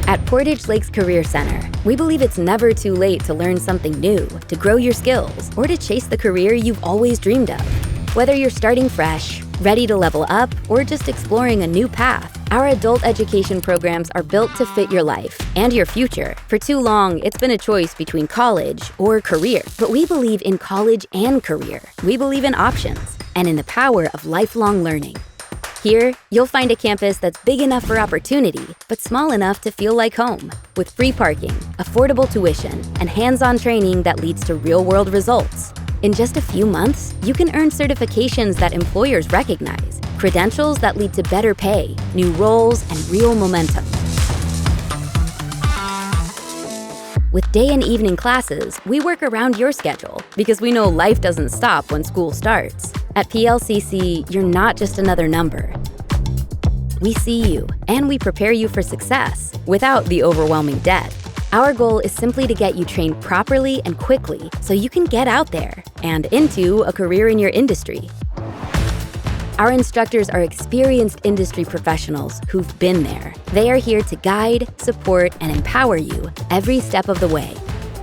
At Portage Lakes Career Center, we believe it's never too late to learn something new, to grow your skills, or to chase the career you've always dreamed of. Whether you're starting fresh, ready to level up, or just exploring a new path, our adult education programs are built to fit your life and your future. For too long, it's been a choice between college or career. But we believe in college and career. We believe in options and in the power of lifelong learning. Here, you'll find a campus that's big enough for opportunity, but small enough to feel like home. With free parking, affordable tuition, and hands-on training that leads to real-world results. In just a few months, you can earn certifications that employers recognize, credentials that lead to better pay, new roles, and real momentum. With day and evening classes, we work around your schedule because we know life doesn't stop when school starts. At PLCC, you're not just another number. We see you, and we prepare you for success without the overwhelming debt. Our goal is simply to get you trained properly and quickly so you can get out there and into a career in your industry. Our instructors are experienced industry professionals who've been there. They are here to guide, support, and empower you every step of the way.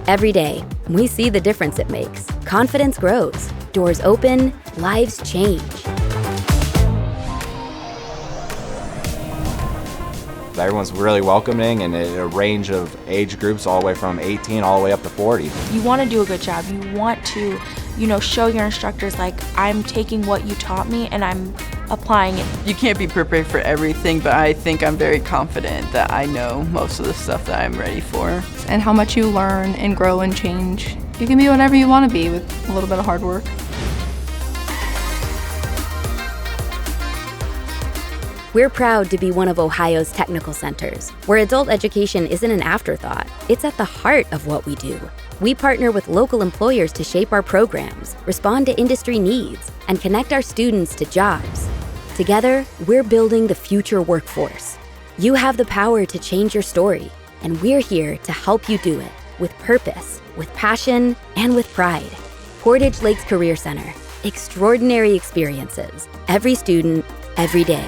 Every day, we see the difference it makes. Confidence grows, doors open, lives change. Everyone's really welcoming and a range of age groups all the way from 18 all the way up to 40. You want to do a good job. You want to, show your instructors like, I'm taking what you taught me and I'm applying it. You can't be prepared for everything, but I think I'm very confident that I know most of the stuff that I'm ready for. And how much you learn and grow and change. You can be whatever you want to be with a little bit of hard work. We're proud to be one of Ohio's technical centers, where adult education isn't an afterthought. It's at the heart of what we do. We partner with local employers to shape our programs, respond to industry needs, and connect our students to jobs. Together, we're building the future workforce. You have the power to change your story, and we're here to help you do it with purpose, with passion, and with pride. Portage Lakes Career Center. Extraordinary experiences. Every student, every day.